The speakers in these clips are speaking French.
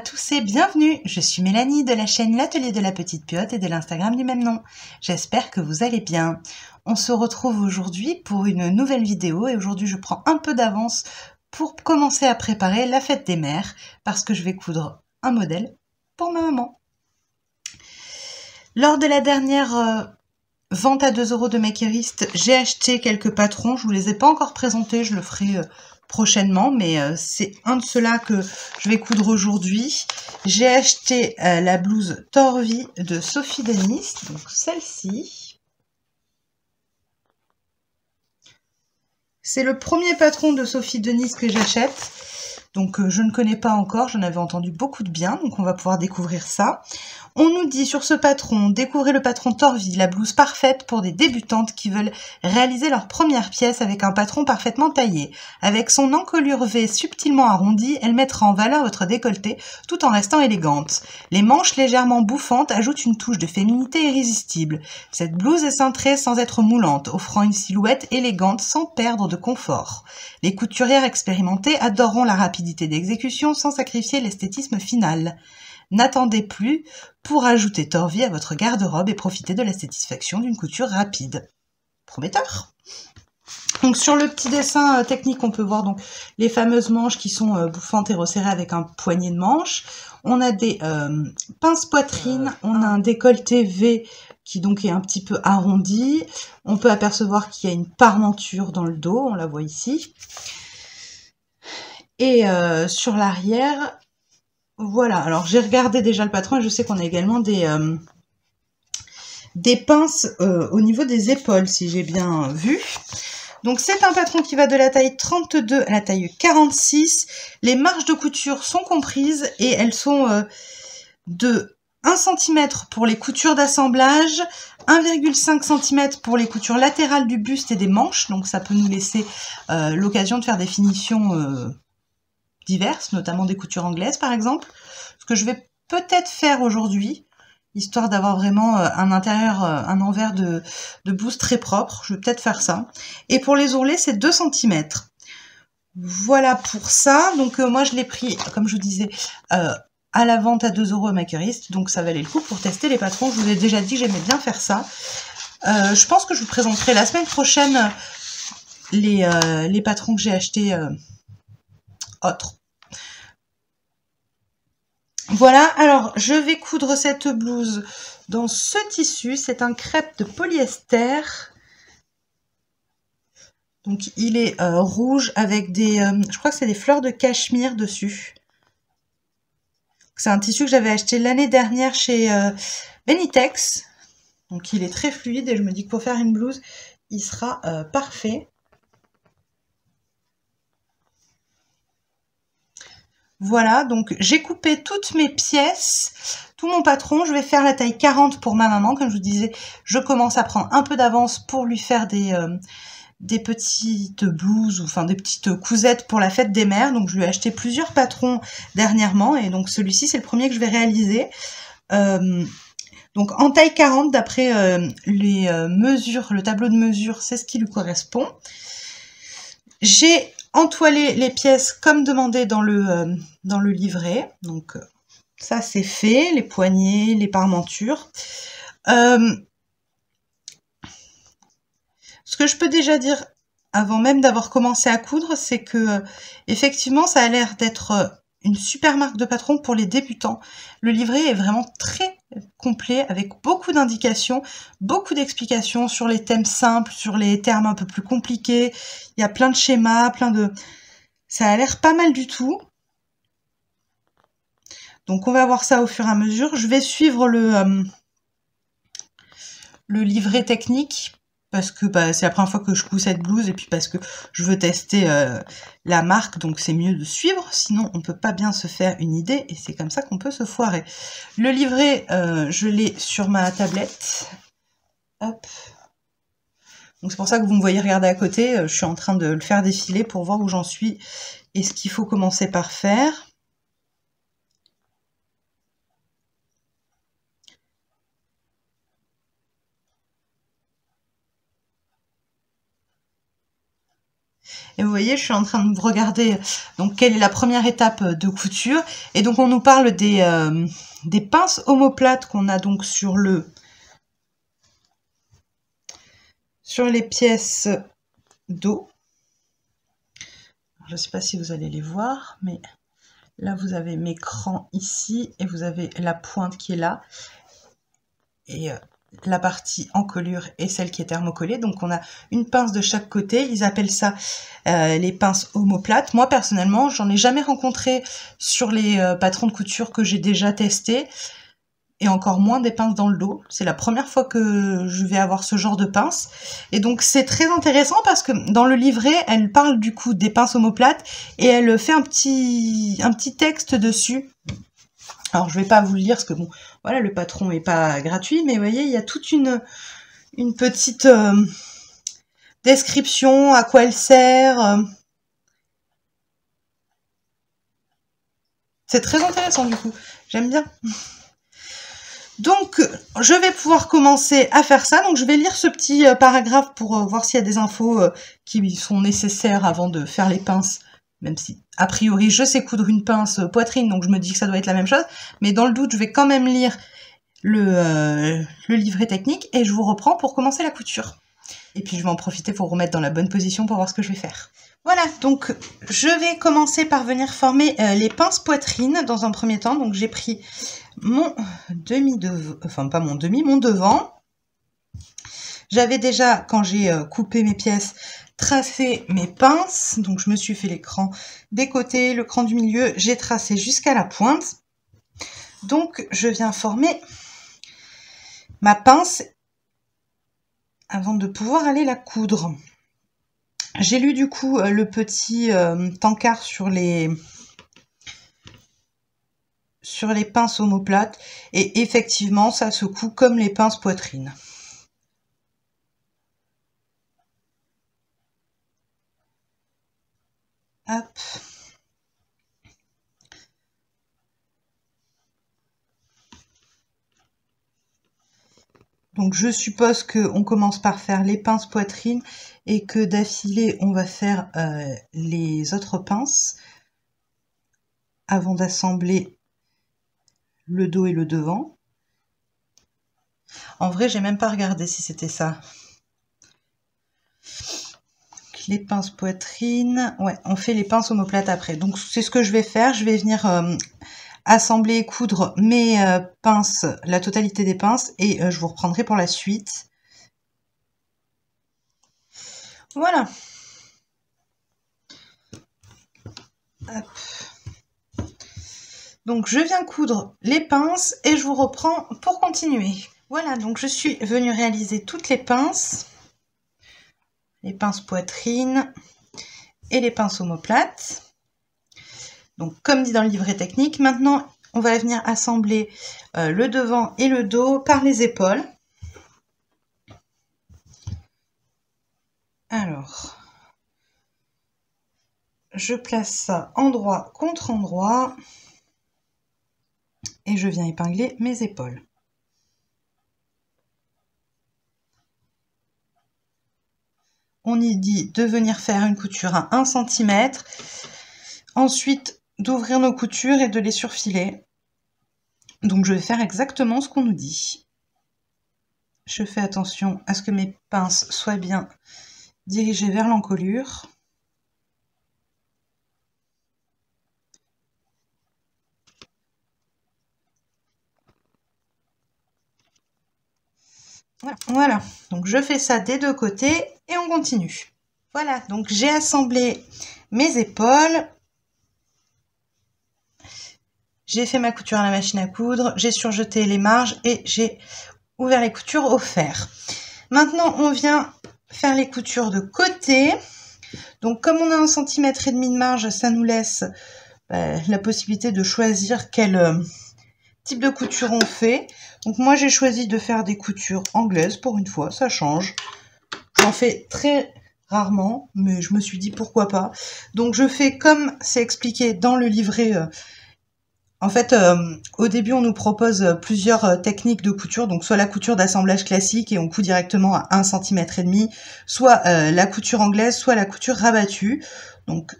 tous et bienvenue, je suis Mélanie de la chaîne L'Atelier de la Petite Piote et de l'Instagram du même nom. J'espère que vous allez bien. On se retrouve aujourd'hui pour une nouvelle vidéo et aujourd'hui je prends un peu d'avance pour commencer à préparer la fête des mères parce que je vais coudre un modèle pour ma maman. Lors de la dernière vente à 2 € de Makerist, j'ai acheté quelques patrons, je vous les ai pas encore présentés, je le ferai prochainement, mais c'est un de ceux-là que je vais coudre aujourd'hui. J'ai acheté la blouse Torvi de Sophie Denis, donc celle-ci. C'est le premier patron de Sophie Denis que j'achète, donc je ne connais pas encore, j'en avais entendu beaucoup de bien, donc on va pouvoir découvrir ça. On nous dit sur ce patron, découvrez le patron Torvi, la blouse parfaite pour des débutantes qui veulent réaliser leur première pièce avec un patron parfaitement taillé. Avec son encolure V subtilement arrondie, elle mettra en valeur votre décolleté tout en restant élégante. Les manches légèrement bouffantes ajoutent une touche de féminité irrésistible. Cette blouse est cintrée sans être moulante, offrant une silhouette élégante sans perdre de confort. Les couturières expérimentées adoreront la rapidité d'exécution sans sacrifier l'esthétisme final. N'attendez plus pour ajouter Torvi à votre garde-robe et profiter de la satisfaction d'une couture rapide. Prometteur. Donc sur le petit dessin technique, on peut voir donc les fameuses manches qui sont bouffantes et resserrées avec un poignet de manches. On a des pinces poitrine, on a un décolleté V qui donc est un petit peu arrondi. On peut apercevoir qu'il y a une parmenture dans le dos, on la voit ici. Et sur l'arrière, voilà, alors j'ai regardé déjà le patron et je sais qu'on a également des pinces au niveau des épaules, si j'ai bien vu. Donc c'est un patron qui va de la taille 32 à la taille 46. Les marges de couture sont comprises et elles sont de 1 cm pour les coutures d'assemblage, 1,5 cm pour les coutures latérales du buste et des manches. Donc ça peut nous laisser l'occasion de faire des finitions diverses, notamment des coutures anglaises par exemple. Ce que je vais peut-être faire aujourd'hui, histoire d'avoir vraiment un intérieur, un envers de blouse très propre. Je vais peut-être faire ça. Et pour les ourlets, c'est 2 cm. Voilà pour ça. Donc moi, je l'ai pris, comme je vous disais, à la vente à 2 € à Makerist. Donc ça valait le coup pour tester les patrons. Je vous ai déjà dit que j'aimais bien faire ça. Je pense que je vous présenterai la semaine prochaine les patrons que j'ai achetés autres. Voilà, alors je vais coudre cette blouse dans ce tissu, c'est un crêpe de polyester. Donc il est rouge avec des, je crois que c'est des fleurs de cachemire dessus. C'est un tissu que j'avais acheté l'année dernière chez Benitex. Donc il est très fluide et je me dis que pour faire une blouse, il sera parfait. Voilà, donc j'ai coupé toutes mes pièces, tout mon patron. Je vais faire la taille 40 pour ma maman. Comme je vous disais, je commence à prendre un peu d'avance pour lui faire des petites blouses, ou enfin des petites cousettes pour la fête des mères. Donc je lui ai acheté plusieurs patrons dernièrement et donc celui-ci c'est le premier que je vais réaliser. Donc en taille 40, d'après les mesures, le tableau de mesure, c'est ce qui lui correspond. J'ai entoilé les pièces comme demandé dans le livret. Donc ça c'est fait, les poignets, les parmentures. Ce que je peux déjà dire avant même d'avoir commencé à coudre, c'est que effectivement ça a l'air d'être une super marque de patron pour les débutants. Le livret est vraiment très complet avec beaucoup d'indications, beaucoup d'explications sur les thèmes simples, sur les termes un peu plus compliqués. Il y a plein de schémas, ça a l'air pas mal du tout. Donc on va voir ça au fur et à mesure. Je vais suivre le livret technique parce que c'est la première fois que je couds cette blouse et puis parce que je veux tester la marque, donc c'est mieux de suivre, sinon on peut pas bien se faire une idée et c'est comme ça qu'on peut se foirer. Le livret, je l'ai sur ma tablette. Hop. Donc c'est pour ça que vous me voyez regarder à côté, je suis en train de le faire défiler pour voir où j'en suis et ce qu'il faut commencer par faire. Et vous voyez, je suis en train de regarder donc quelle est la première étape de couture. Et donc on nous parle des pinces omoplates qu'on a donc sur les pièces dos. Je ne sais pas si vous allez les voir, mais là vous avez mes crans ici et vous avez la pointe qui est là. Et la partie encolure et celle qui est thermocollée. Donc on a une pince de chaque côté. Ils appellent ça les pinces omoplates. Moi personnellement, j'en ai jamais rencontré sur les patrons de couture que j'ai déjà testés. Et encore moins des pinces dans le dos. C'est la première fois que je vais avoir ce genre de pince. Et donc c'est très intéressant parce que dans le livret, elle parle du coup des pinces omoplates et elle fait un petit texte dessus. Alors je vais pas vous le lire parce que bon, voilà, le patron est pas gratuit, mais vous voyez, il y a toute une petite description, à quoi elle sert. C'est très intéressant du coup, j'aime bien. Donc je vais pouvoir commencer à faire ça. Donc je vais lire ce petit paragraphe pour voir s'il y a des infos qui sont nécessaires avant de faire les pinces. Même si, a priori, je sais coudre une pince poitrine, donc je me dis que ça doit être la même chose. Mais dans le doute, je vais quand même lire le livret technique et je vous reprends pour commencer la couture. Et puis, je vais en profiter pour remettre dans la bonne position pour voir ce que je vais faire. Voilà, donc je vais commencer par venir former les pinces poitrine dans un premier temps. Donc, j'ai pris mon demi-devant, enfin pas mon demi, mon devant. J'avais déjà, quand j'ai coupé mes pièces, tracé mes pinces, donc je me suis fait les crans des côtés, le cran du milieu, j'ai tracé jusqu'à la pointe. Donc je viens former ma pince avant de pouvoir aller la coudre. J'ai lu du coup le petit tankard sur les pinces omoplates et effectivement ça se coud comme les pinces poitrine. Hop. Donc je suppose qu'on commence par faire les pinces poitrine et que d'affilée on va faire les autres pinces avant d'assembler le dos et le devant. En vrai, j'ai même pas regardé si c'était ça. Les pinces poitrine, ouais, on fait les pinces omoplates après. Donc c'est ce que je vais faire. Je vais venir assembler et coudre mes pinces, la totalité des pinces, et je vous reprendrai pour la suite. Voilà. Hop. Donc je viens coudre les pinces et je vous reprends pour continuer. Voilà, donc je suis venue réaliser toutes les pinces poitrine et les pinces omoplates. Donc comme dit dans le livret technique, maintenant on va venir assembler le devant et le dos par les épaules. Alors, je place ça endroit contre endroit et je viens épingler mes épaules. On y dit de venir faire une couture à 1 cm, ensuite d'ouvrir nos coutures et de les surfiler. Donc je vais faire exactement ce qu'on nous dit. Je fais attention à ce que mes pinces soient bien dirigées vers l'encolure. Voilà, donc je fais ça des deux côtés et on continue. Voilà, donc j'ai assemblé mes épaules. J'ai fait ma couture à la machine à coudre, j'ai surjeté les marges et j'ai ouvert les coutures au fer. Maintenant, on vient faire les coutures de côté. Donc, comme on a 1,5 cm de marge, ça nous laisse la possibilité de choisir quel type de couture on fait. Donc, moi, j'ai choisi de faire des coutures anglaises pour une fois, ça change. J'en fais très rarement, mais je me suis dit pourquoi pas. Donc, je fais comme c'est expliqué dans le livret En fait, au début, on nous propose plusieurs techniques de couture, donc soit la couture d'assemblage classique et on coud directement à 1,5 cm, soit la couture anglaise, soit la couture rabattue. Donc,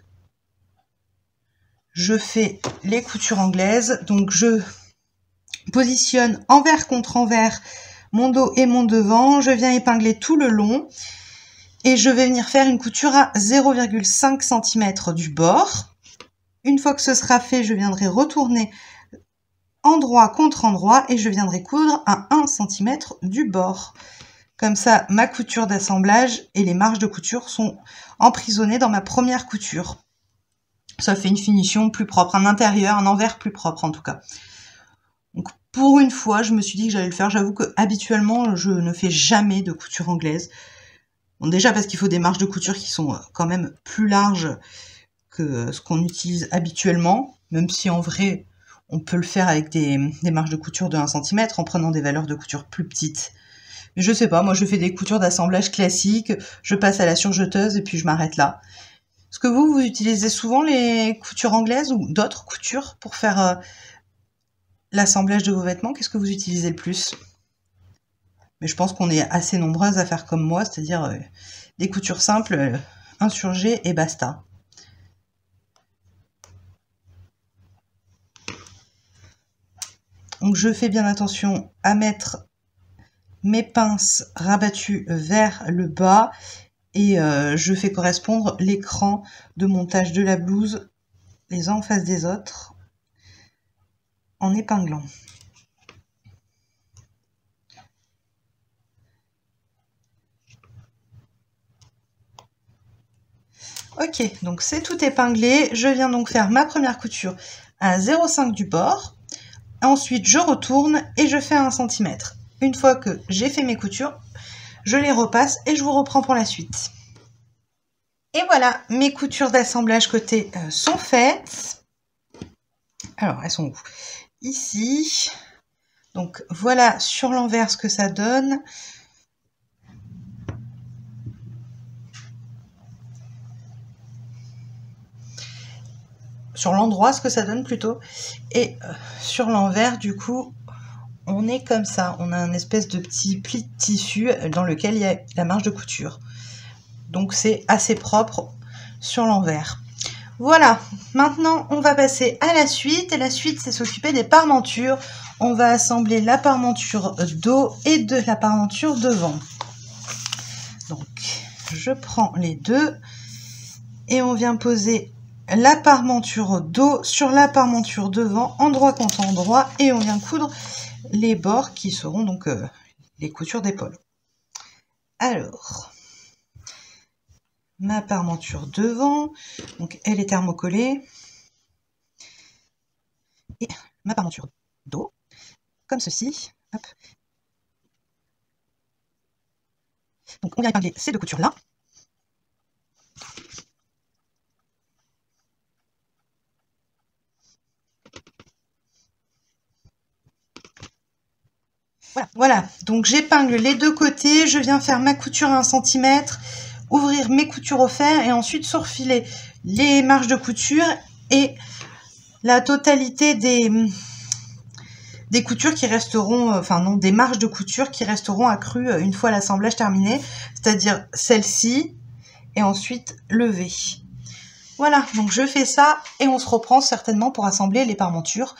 je fais les coutures anglaises, donc je positionne envers contre envers mon dos et mon devant, je viens épingler tout le long et je vais venir faire une couture à 0,5 cm du bord. Une fois que ce sera fait, je viendrai retourner endroit contre endroit et je viendrai coudre à 1 cm du bord. Comme ça, ma couture d'assemblage et les marges de couture sont emprisonnées dans ma première couture. Ça fait une finition plus propre, un intérieur, un envers plus propre en tout cas. Donc pour une fois, je me suis dit que j'allais le faire. J'avoue que habituellement, je ne fais jamais de couture anglaise. Bon, déjà parce qu'il faut des marges de couture qui sont quand même plus larges que ce qu'on utilise habituellement, même si en vrai, on peut le faire avec des marges de couture de 1 cm en prenant des valeurs de couture plus petites. Mais je sais pas, moi je fais des coutures d'assemblage classiques, je passe à la surjeteuse et puis je m'arrête là. Est-ce que vous utilisez souvent les coutures anglaises ou d'autres coutures pour faire l'assemblage de vos vêtements? Qu'est-ce que vous utilisez le plus? Mais je pense qu'on est assez nombreuses à faire comme moi, c'est-à-dire des coutures simples, insurgées et basta. Donc je fais bien attention à mettre mes pinces rabattues vers le bas et je fais correspondre l'écran de montage de la blouse les uns en face des autres en épinglant. Ok, donc c'est tout épinglé. Je viens donc faire ma première couture à 0,5 du bord. Ensuite, je retourne et je fais 1 cm. Une fois que j'ai fait mes coutures, je les repasse et je vous reprends pour la suite. Et voilà, mes coutures d'assemblage côté sont faites. Alors, elles sont où? Ici. Donc, voilà sur l'envers ce que ça donne. Sur l'endroit ce que ça donne plutôt. Et sur l'envers, du coup, on est comme ça. On a un espèce de petit pli de tissu dans lequel il y a la marge de couture. Donc, c'est assez propre sur l'envers. Voilà, maintenant on va passer à la suite. Et la suite, c'est s'occuper des parmentures. On va assembler la parmenture dos et de la parmenture devant. Donc, je prends les deux et on vient poser la parmenture dos sur la parmenture devant, endroit contre endroit, et on vient coudre les bords qui seront donc les coutures d'épaule. Alors, ma parmenture devant, donc elle est thermocollée, et ma parmenture dos, comme ceci. Hop. Donc on vient épingler ces deux coutures là. Voilà, donc j'épingle les deux côtés, je viens faire ma couture à 1 cm, ouvrir mes coutures au fer et ensuite surfiler les marges de couture et la totalité des coutures qui resteront, enfin non, des marges de couture qui resteront accrues une fois l'assemblage terminé, c'est-à-dire celle-ci et ensuite lever. Voilà, donc je fais ça et on se reprend certainement pour assembler les parmentures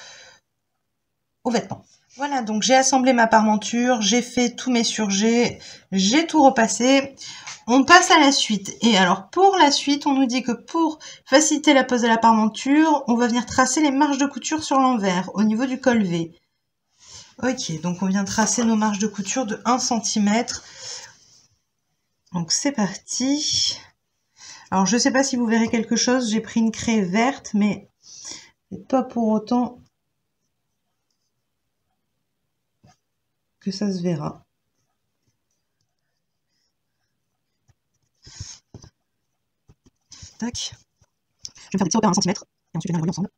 aux vêtements. Voilà, donc j'ai assemblé ma parmenture, j'ai fait tous mes surjets, j'ai tout repassé. On passe à la suite. Et alors, pour la suite, on nous dit que pour faciliter la pose de la parmenture, on va venir tracer les marges de couture sur l'envers, au niveau du col V. Ok, donc on vient tracer nos marges de couture de 1 cm. Donc c'est parti. Alors, je ne sais pas si vous verrez quelque chose, j'ai pris une craie verte, mais c'est pas pour autant que ça se verra. Tac. Je vais faire des petits repères à 1 cm et ensuite je vais les relier ensemble.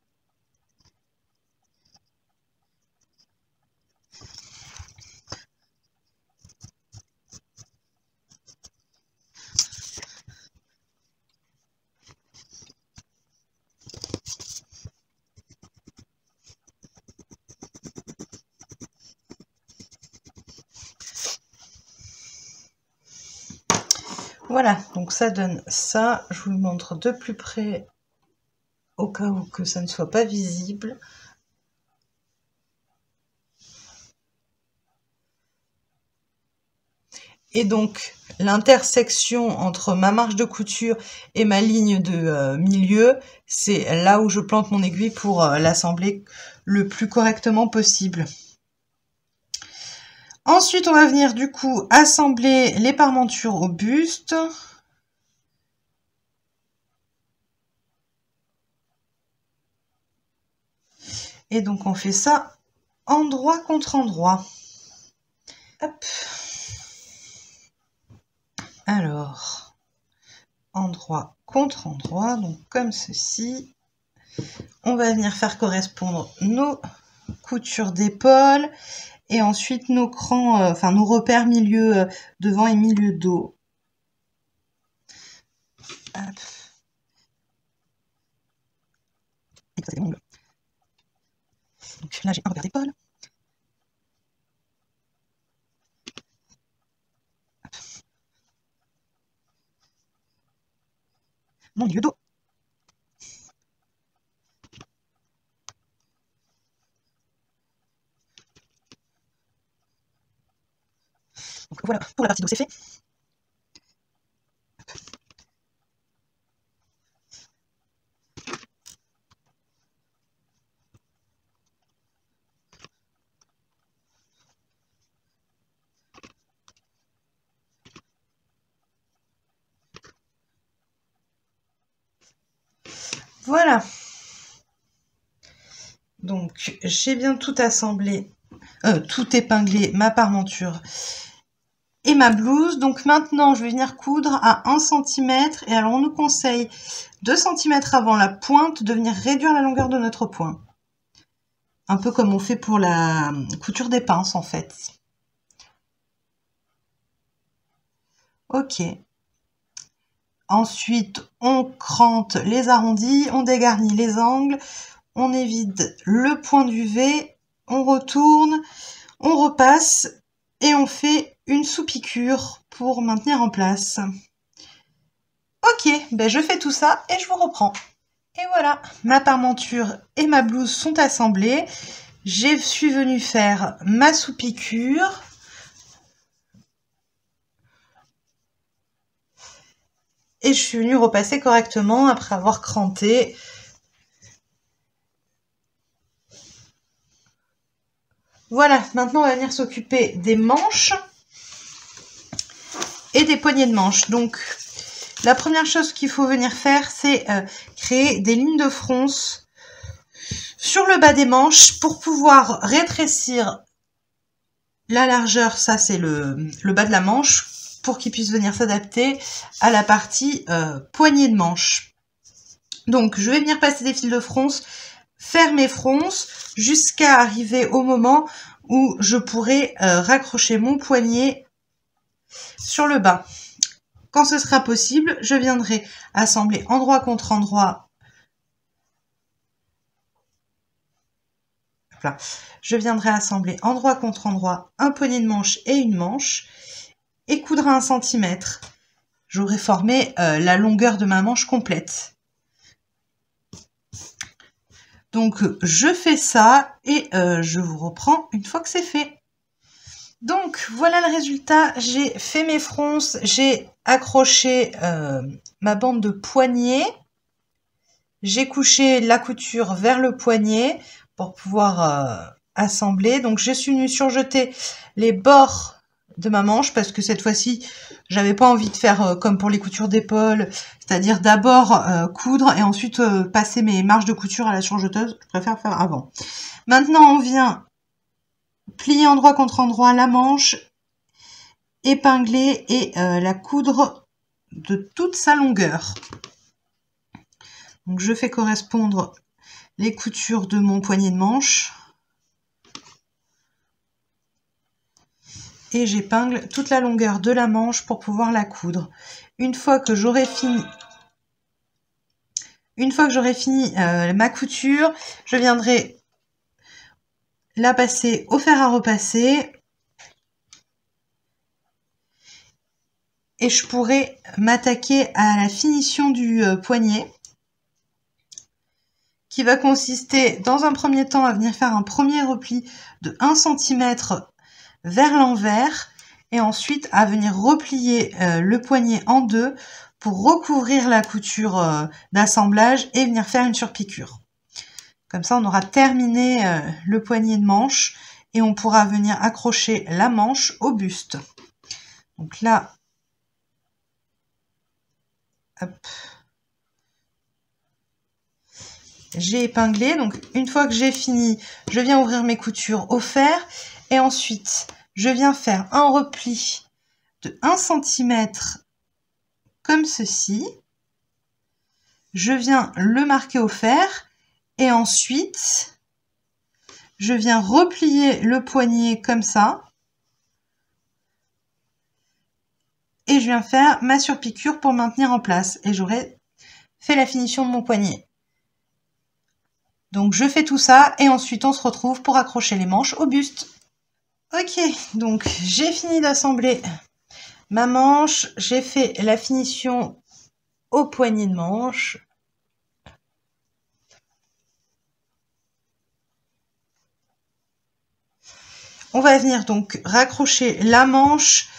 Voilà, donc ça donne ça. Je vous le montre de plus près au cas où que ça ne soit pas visible. Et donc, l'intersection entre ma marge de couture et ma ligne de milieu, c'est là où je plante mon aiguille pour l'assembler le plus correctement possible. Ensuite, on va venir du coup assembler les parmentures au buste. Et donc, on fait ça endroit contre endroit. Hop. Alors, endroit contre endroit, donc comme ceci. On va venir faire correspondre nos coutures d'épaule et ensuite nos crans, enfin nos repères milieu devant et milieu dos. Hop. Donc là j'ai un repère d'épaule. Mon milieu dos. Donc voilà, pour la partie dos c'est fait. Voilà. Donc j'ai bien tout assemblé, tout épinglé, ma parmenture et ma blouse. Donc maintenant je vais venir coudre à 1 cm. Et alors on nous conseille 2 cm avant la pointe de venir réduire la longueur de notre point. Un peu comme on fait pour la couture des pinces en fait. Ok. Ensuite, on crante les arrondis, on dégarnit les angles, on évite le point du V, on retourne, on repasse et on fait une sous-piqûre pour maintenir en place. Ok, ben je fais tout ça et je vous reprends. Et voilà, ma parmenture et ma blouse sont assemblées. Je suis venue faire ma sous-piqûre. Et je suis venue repasser correctement après avoir cranté. Voilà, maintenant on va venir s'occuper des manches et des poignées de manches. Donc la première chose qu'il faut venir faire, c'est créer des lignes de fronce sur le bas des manches pour pouvoir rétrécir la largeur, ça c'est le bas de la manche, pour qu'il puisse venir s'adapter à la partie poignée de manche. Donc je vais venir passer des fils de fronce, faire mes fronces jusqu'à arriver au moment où je pourrai raccrocher mon poignet sur le bas. Quand ce sera possible, je viendrai assembler endroit contre endroit. Voilà. Je viendrai assembler endroit contre endroit un poignet de manche et une manche et coudre à 1 cm. J'aurai formé la longueur de ma manche complète. Donc je fais ça et je vous reprends une fois que c'est fait. Donc voilà le résultat, j'ai fait mes fronces, j'ai accroché ma bande de poignet, j'ai couché la couture vers le poignet pour pouvoir assembler. Donc je suis venue surjeter les bords de ma manche parce que cette fois-ci j'avais pas envie de faire comme pour les coutures d'épaule, c'est-à-dire d'abord coudre et ensuite passer mes marges de couture à la surjeteuse. Je préfère faire avant. Maintenant on vient plier endroit contre endroit la manche, épingler et la coudre de toute sa longueur. Donc je fais correspondre les coutures de mon poignet de manche et j'épingle toute la longueur de la manche pour pouvoir la coudre. Une fois que j'aurai fini ma couture, je viendrai la passer au fer à repasser et je pourrais m'attaquer à la finition du poignet, qui va consister dans un premier temps à venir faire un premier repli de 1 cm vers l'envers et ensuite à venir replier le poignet en deux pour recouvrir la couture d'assemblage et venir faire une surpiqûre. Comme ça, on aura terminé le poignet de manche et on pourra venir accrocher la manche au buste. Donc là, hop, j'ai épinglé. Donc une fois que j'ai fini, je viens ouvrir mes coutures au fer et ensuite je viens faire un repli de 1 cm comme ceci. Je viens le marquer au fer. Et ensuite, je viens replier le poignet comme ça. Et je viens faire ma surpiqûre pour maintenir en place. Et j'aurai fait la finition de mon poignet. Donc je fais tout ça et ensuite on se retrouve pour accrocher les manches au buste. Ok, donc j'ai fini d'assembler ma manche. J'ai fait la finition au poignet de manche. On va venir donc raccrocher la manche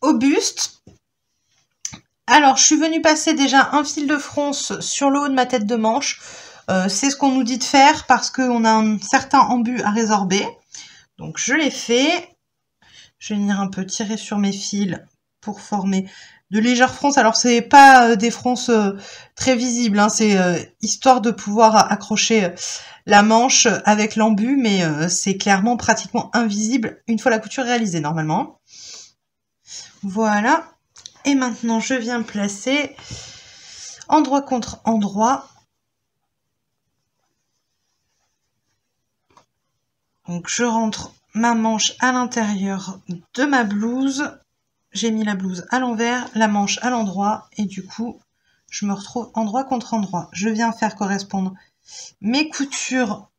au buste. Alors, je suis venue passer déjà un fil de fronce sur le haut de ma tête de manche. C'est ce qu'on nous dit de faire parce qu'on a un certain embut à résorber. Donc, je l'ai fait. Je vais venir un peu tirer sur mes fils pour former de légères fronces. Alors, c'est pas des fronces très visibles, hein. C'est histoire de pouvoir accrocher la manche avec l'embut, mais c'est clairement pratiquement invisible une fois la couture réalisée normalement. Voilà. Et maintenant, je viens placer endroit contre endroit. Donc, je rentre ma manche à l'intérieur de ma blouse. J'ai mis la blouse à l'envers, la manche à l'endroit et du coup, je me retrouve endroit contre endroit. Je viens faire correspondre mes coutures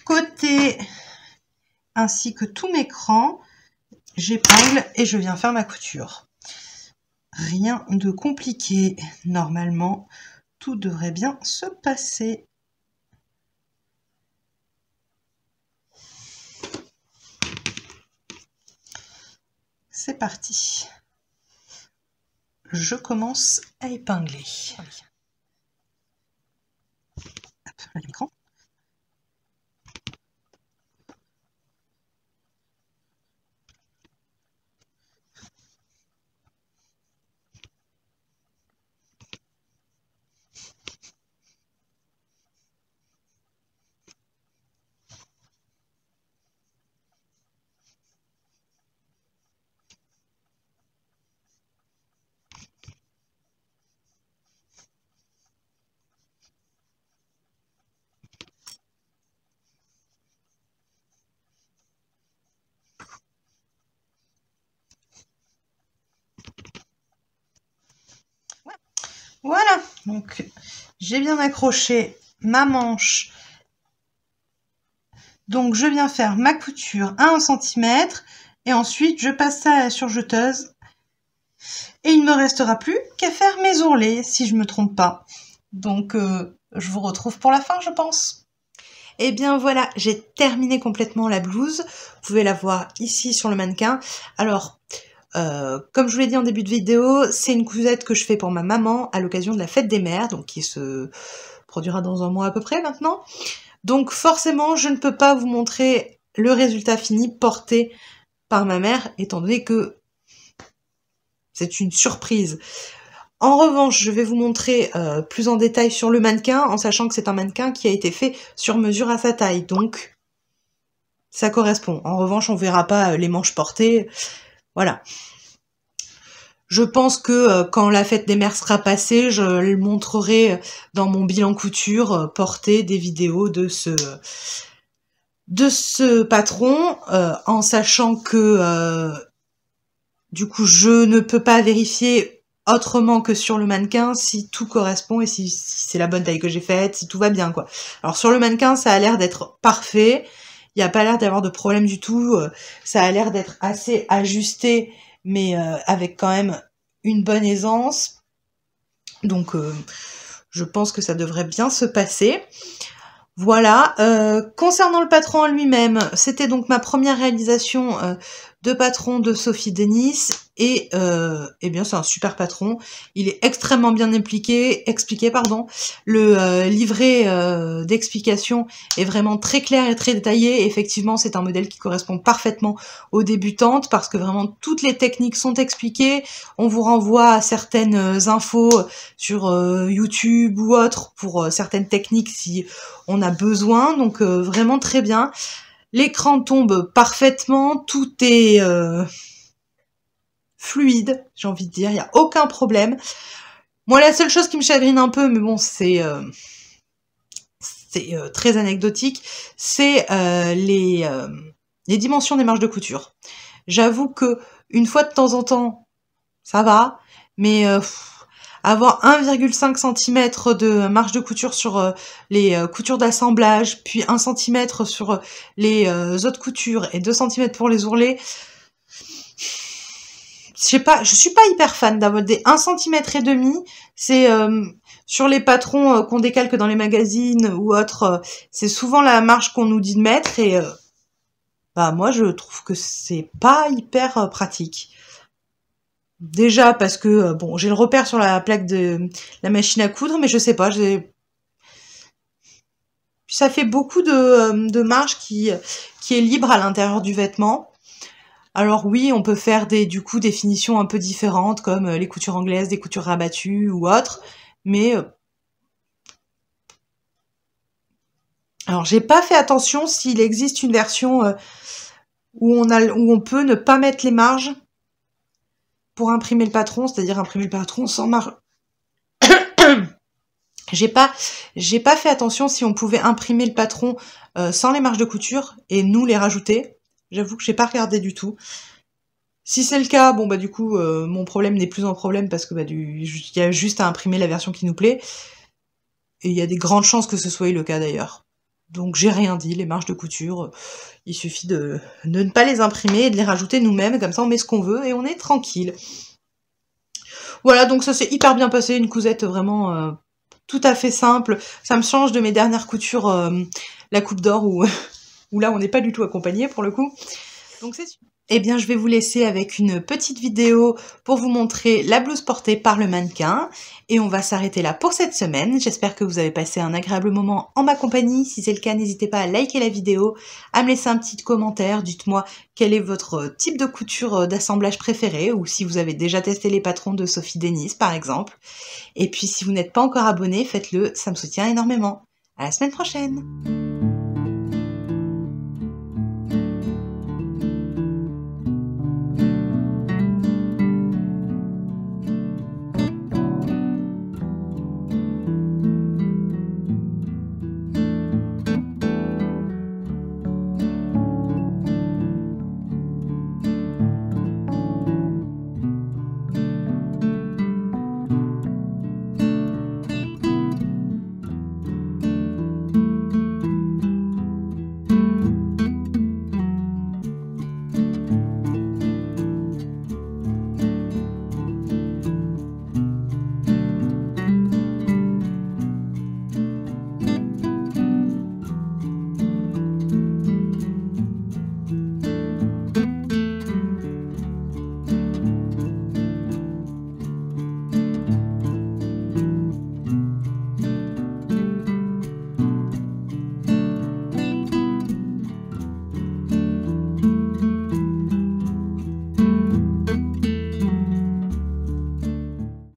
côté ainsi que tous mes crans. J'épingle et je viens faire ma couture. Rien de compliqué. Normalement, tout devrait bien se passer. C'est parti. Je commence à épingler. Hop, là, l'écran. Voilà, donc j'ai bien accroché ma manche. Donc je viens faire ma couture à 1 cm et ensuite je passe ça à la surjeteuse. Et il ne me restera plus qu'à faire mes ourlets, si je ne me trompe pas. Donc je vous retrouve pour la fin, je pense. Et bien voilà, j'ai terminé complètement la blouse. Vous pouvez la voir ici sur le mannequin. Alors, comme je vous l'ai dit en début de vidéo, c'est une cousette que je fais pour ma maman à l'occasion de la fête des mères, donc qui se produira dans un mois à peu près maintenant. Donc forcément, je ne peux pas vous montrer le résultat fini porté par ma mère, étant donné que c'est une surprise. En revanche, je vais vous montrer plus en détail sur le mannequin, en sachant que c'est un mannequin qui a été fait sur mesure à sa taille, donc ça correspond. En revanche, on verra pas les manches portées, voilà. Je pense que quand la fête des mères sera passée, je le montrerai dans mon bilan couture, porter des vidéos de ce patron, en sachant que du coup, je ne peux pas vérifier autrement que sur le mannequin si tout correspond et si c'est la bonne taille que j'ai faite, si tout va bien, quoi. Alors sur le mannequin, ça a l'air d'être parfait, il n'y a pas l'air d'avoir de problème du tout, ça a l'air d'être assez ajusté mais avec quand même une bonne aisance. Donc je pense que ça devrait bien se passer. Voilà, concernant le patron en lui-même, c'était donc ma première réalisation de patron de Sophie Denis, et eh bien c'est un super patron, il est extrêmement bien expliqué, le livret d'explication est vraiment très clair et très détaillé. Effectivement, c'est un modèle qui correspond parfaitement aux débutantes, parce que vraiment toutes les techniques sont expliquées, on vous renvoie à certaines infos sur YouTube ou autre pour certaines techniques si on a besoin, donc vraiment très bien. L'écran tombe parfaitement, tout est fluide, j'ai envie de dire, il n'y a aucun problème. Moi, la seule chose qui me chagrine un peu, mais bon, c'est très anecdotique, c'est les dimensions des marges de couture. J'avoue que une fois de temps en temps, ça va, mais avoir 1,5 cm de marge de couture sur les coutures d'assemblage, puis 1 cm sur les autres coutures et 2 cm pour les ourlets, je sais pas, je suis pas hyper fan d'avoir des 1,5 cm. C'est sur les patrons qu'on décalque dans les magazines ou autres, c'est souvent la marge qu'on nous dit de mettre, et bah moi je trouve que c'est pas hyper pratique. Déjà parce que, bon, j'ai le repère sur la plaque de la machine à coudre, mais je sais pas, ça fait beaucoup de marge qui est libre à l'intérieur du vêtement. Alors oui, on peut faire du coup des finitions un peu différentes, comme les coutures anglaises, des coutures rabattues ou autres, mais alors j'ai pas fait attention s'il existe une version où on peut ne pas mettre les marges pour imprimer le patron, c'est-à-dire imprimer le patron sans marge. J'ai pas fait attention si on pouvait imprimer le patron sans les marges de couture et nous les rajouter. J'avoue que j'ai pas regardé du tout. Si c'est le cas, bon bah du coup mon problème n'est plus un problème, parce que bah il y a juste à imprimer la version qui nous plaît. Et il y a des grandes chances que ce soit le cas d'ailleurs. Donc j'ai rien dit, les marges de couture, il suffit de ne pas les imprimer et de les rajouter nous-mêmes, comme ça on met ce qu'on veut et on est tranquille. Voilà, donc ça s'est hyper bien passé, une cousette vraiment tout à fait simple. Ça me change de mes dernières coutures, la coupe d'or, où là on n'est pas du tout accompagné pour le coup. Donc c'est super. Eh bien, je vais vous laisser avec une petite vidéo pour vous montrer la blouse portée par le mannequin. Et on va s'arrêter là pour cette semaine. J'espère que vous avez passé un agréable moment en ma compagnie. Si c'est le cas, n'hésitez pas à liker la vidéo, à me laisser un petit commentaire. Dites-moi quel est votre type de couture d'assemblage préféré, ou si vous avez déjà testé les patrons de Sophie Denis, par exemple. Et puis, si vous n'êtes pas encore abonné, faites-le, ça me soutient énormément. À la semaine prochaine!